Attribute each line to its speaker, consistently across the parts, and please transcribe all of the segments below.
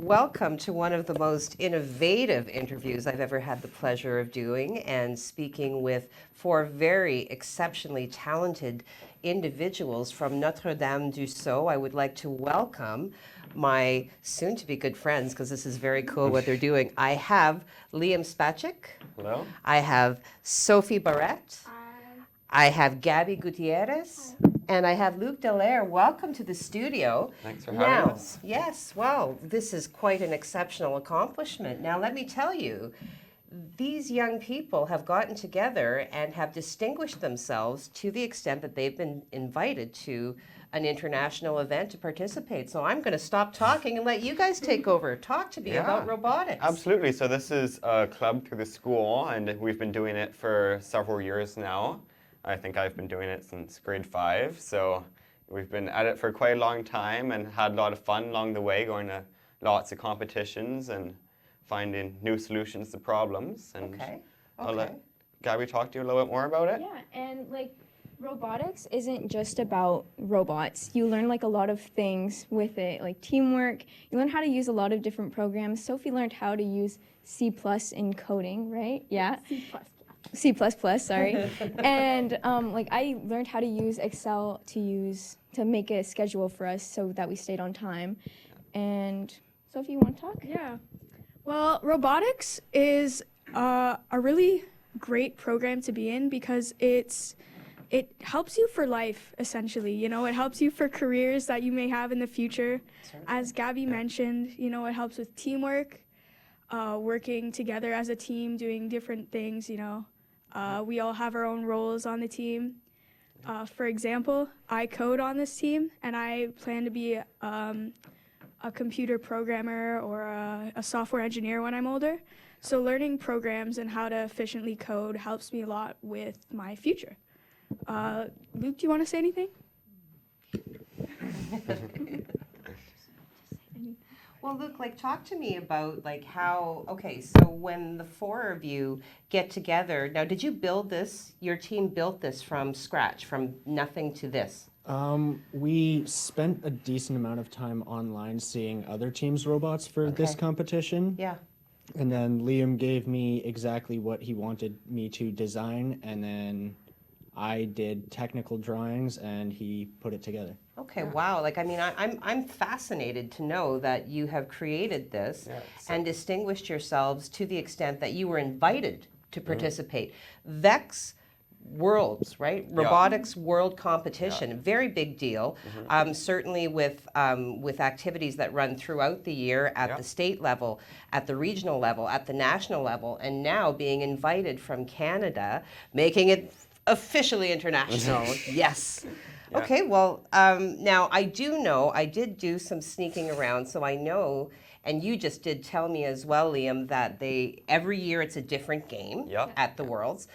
Speaker 1: Welcome to one of the most innovative interviews I've ever had the pleasure of doing, and speaking with four very exceptionally talented individuals from Notre du Sault. I would like to welcome my soon-to-be good friends, because this is very cool what they're doing. I have Liam Spacek.
Speaker 2: Hello.
Speaker 1: I have Sophie Barrette. I have Gabby Gutierrez. And I have Luc Dallaire. Welcome to the studio.
Speaker 2: Thanks for having us.
Speaker 1: Yes, well, this is quite an exceptional accomplishment. Now, let me tell you, these young people have gotten together and have distinguished themselves to the extent that they've been invited to an international event to participate. So I'm going to stop talking and let you guys take over. Talk to me about robotics.
Speaker 2: Absolutely. So this is a club through the school, and we've been doing it for several years now. I think I've been doing it since grade 5, so we've been at it for quite a long time and had a lot of fun along the way, going to lots of competitions and finding new solutions to problems. And I'll let Gabby talk to you a little bit more about it.
Speaker 3: Yeah, and robotics isn't just about robots. You learn a lot of things with it, like teamwork. You learn how to use a lot of different programs. Sophie learned how to use C+ in coding, right? Yeah. C++, sorry. And I learned how to use Excel to make a schedule for us so that we stayed on time. And Sophie, you want to talk?
Speaker 4: Yeah. Well, robotics is a really great program to be in because it helps you for life, essentially. You know, it helps you for careers that you may have in the future. As Gabby mentioned, you know, it helps with teamwork, working together as a team, doing different things, you know. We all have our own roles on the team. For example, I code on this team, and I plan to be a computer programmer or a software engineer when I'm older. So learning programs and how to efficiently code helps me a lot with my future. Luke, do you want to say anything?
Speaker 1: Well, Luke, talk to me about how, so when the four of you get together, now did you build this, your team built this from scratch, from nothing to this?
Speaker 5: We spent a decent amount of time online seeing other teams' robots for this competition.
Speaker 1: Yeah.
Speaker 5: And then Liam gave me exactly what he wanted me to design, and then I did technical drawings and he put it together.
Speaker 1: Okay, wow. I'm fascinated to know that you have created this and distinguished yourselves to the extent that you were invited to participate. VEX Worlds, right? Robotics World Competition, very big deal. Certainly with activities that run throughout the year at the state level, at the regional level, at the national level, and now being invited from Canada, making it officially international. Yes. Yeah. Okay, well, now I did do some sneaking around, so I know, and you just did tell me as well, Liam, that every year it's a different game at the Worlds.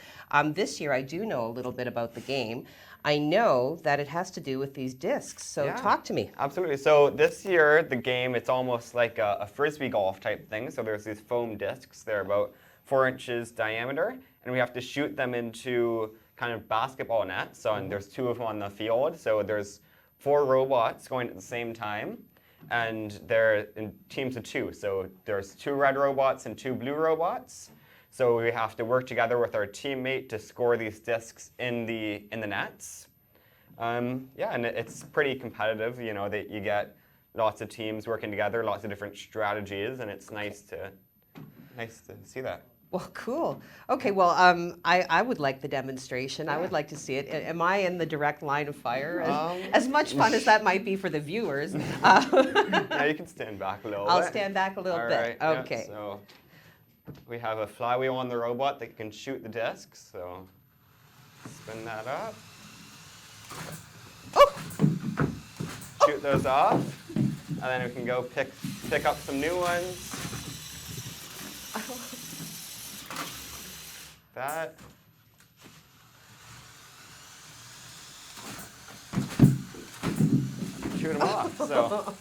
Speaker 1: This year I do know a little bit about the game. I know that it has to do with these discs, so talk to me.
Speaker 2: Absolutely. So this year, the game, it's almost like a frisbee golf type thing. So there's these foam discs. They're about 4 inches diameter, and we have to shoot them into kind of basketball nets. So and there's 2 of them on the field. So there's 4 robots going at the same time, and they're in teams of 2. So there's 2 red robots and 2 blue robots. So we have to work together with our teammate to score these discs in the nets. And it's pretty competitive. You know, that you get lots of teams working together, lots of different strategies, and it's nice to see that.
Speaker 1: Well, cool. Okay, well, I would like the demonstration. I would like to see it. Am I in the direct line of fire? As much fun as that might be for the viewers.
Speaker 2: Yeah, you can stand back a little bit.
Speaker 1: I'll stand back a little bit.
Speaker 2: Right,
Speaker 1: okay.
Speaker 2: Yeah, so we have a flywheel on the robot that can shoot the discs. So spin that up.
Speaker 1: Oh!
Speaker 2: Shoot those off. And then we can go pick up some new ones. That. Shoot them off. So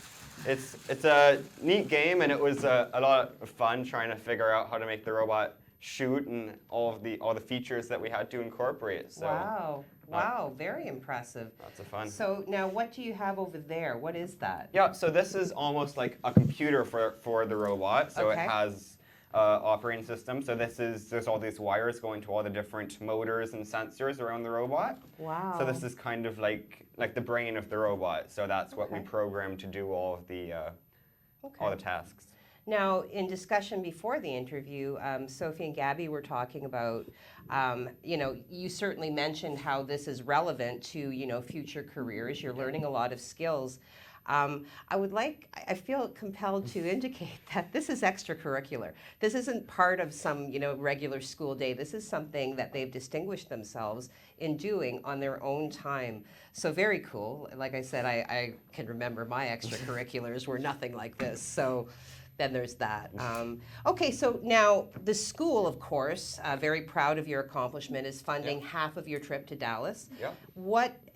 Speaker 2: it's a neat game, and it was a lot of fun trying to figure out how to make the robot shoot and all the features that we had to incorporate. So
Speaker 1: Wow. Wow, very impressive.
Speaker 2: Lots of fun.
Speaker 1: So now what do you have over there? What is that?
Speaker 2: Yeah, so this is almost like a computer for the robot. So
Speaker 1: Okay.
Speaker 2: it has operating system. So there's all these wires going to all the different motors and sensors around the robot.
Speaker 1: Wow.
Speaker 2: So this is kind of like the brain of the robot. So that's what we
Speaker 1: Okay.
Speaker 2: program to do all of the tasks.
Speaker 1: Now, in discussion before the interview, Sophie and Gabby were talking about, you certainly mentioned how this is relevant to, future careers. You're learning a lot of skills. I feel compelled to indicate that this is extracurricular. This isn't part of some, regular school day. This is something that they've distinguished themselves in doing on their own time. So very cool. Like I said, I can remember my extracurriculars were nothing like this. So then there's that. Okay, so now the school, of course, very proud of your accomplishment, is funding half of your trip to Dallas.
Speaker 2: Yep.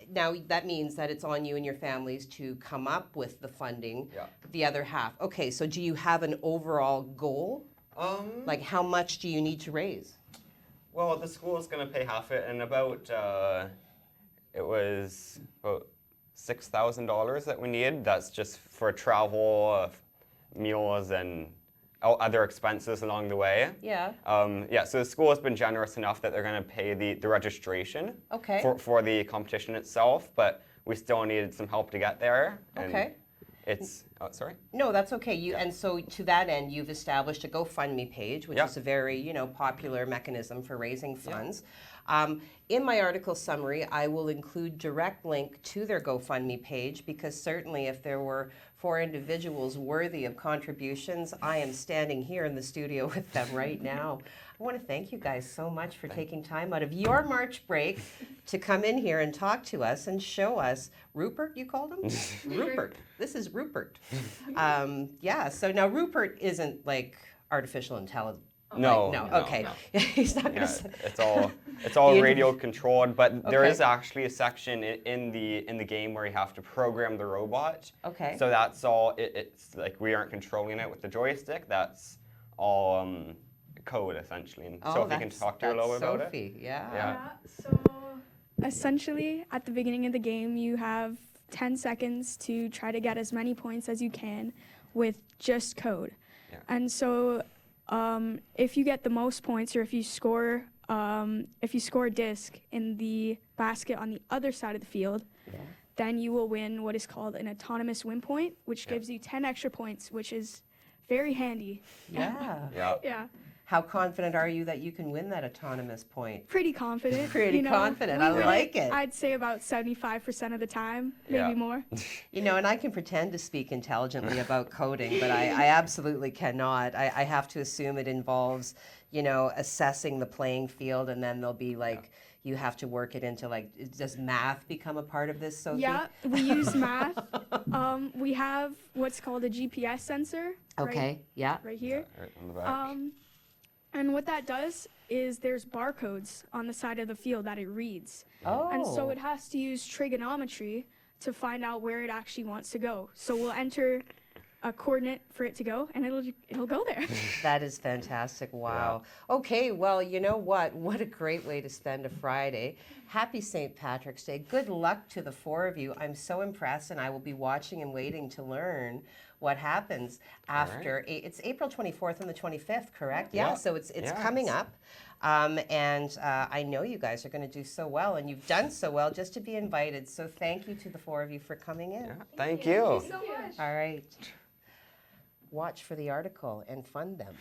Speaker 1: Now that means that it's on you and your families to come up with the funding, the other half. Okay, so do you have an overall goal? Like how much do you need to raise?
Speaker 2: Well, the school is going to pay half it, and it was about $6,000 that we need. That's just for travel, meals, and other expenses along the way.
Speaker 1: Yeah.
Speaker 2: So the school has been generous enough that they're going to pay the registration
Speaker 1: Okay.
Speaker 2: for the competition itself, but we still needed some help to get there. And
Speaker 1: Okay.
Speaker 2: It's, sorry?
Speaker 1: No, that's okay. And so to that end, you've established a GoFundMe page, which is a very, popular mechanism for raising funds. In my article summary, I will include direct link to their GoFundMe page because certainly if there were 4 individuals worthy of contributions, I am standing here in the studio with them right now. I want to thank you guys so much for taking time out of your March break to come in here and talk to us and show us. Rupert, you called him? Rupert. This is Rupert. So now Rupert isn't like artificial intelligence.
Speaker 2: No.
Speaker 1: Okay.
Speaker 2: No.
Speaker 1: He's not going to
Speaker 2: Yeah,
Speaker 1: say.
Speaker 2: it's all
Speaker 1: The
Speaker 2: radio controlled, but there
Speaker 1: Okay.
Speaker 2: is actually a section in the game where you have to program the robot.
Speaker 1: Okay.
Speaker 2: So that's all. It's like we aren't controlling it with the joystick. That's all code essentially. And Sophie can talk to you a little bit about it.
Speaker 1: Sophie, yeah.
Speaker 2: Yeah.
Speaker 4: So essentially, at the beginning of the game, you have 10 seconds to try to get as many points as you can with just code.
Speaker 2: Yeah.
Speaker 4: And so if you get the most points, or if you score a disc in the basket on the other side of the field, then you will win what is called an autonomous win point, which gives you 10 extra points, which is very handy.
Speaker 1: Yeah.
Speaker 2: Yeah.
Speaker 4: Yeah,
Speaker 1: How confident are you that you can win that autonomous point?
Speaker 4: pretty confident.
Speaker 1: Pretty confident. I
Speaker 4: we win
Speaker 1: like it.
Speaker 4: I'd say about 75% of the time, maybe
Speaker 2: Yeah.
Speaker 4: more.
Speaker 1: And I can pretend to speak intelligently about coding, but I absolutely cannot. I have to assume it involves, assessing the playing field, and then there'll be like, you have to work it into like, does math become a part of this, Sophie?
Speaker 4: Yeah, we use math. We have what's called a GPS sensor.
Speaker 1: Okay, yeah.
Speaker 4: Right here.
Speaker 2: Right on the back.
Speaker 4: And what that does is there's barcodes on the side of the field that it reads.
Speaker 1: Oh.
Speaker 4: And so it has to use trigonometry to find out where it actually wants to go. So we'll enter a coordinate for it to go, and it'll go there.
Speaker 1: That is fantastic. Wow. Okay, well, you know what? What a great way to spend a Friday. Happy St. Patrick's Day. Good luck to the 4 of you. I'm so impressed, and I will be watching and waiting to learn what happens after. It's April 24th and the 25th, correct? Yeah, so it's coming up. And I know you guys are going to do so well, and you've done so well just to be invited. So thank you to the 4 of you for coming in.
Speaker 2: Yeah, thank you.
Speaker 4: So much.
Speaker 1: All right. Watch for the article and fund them.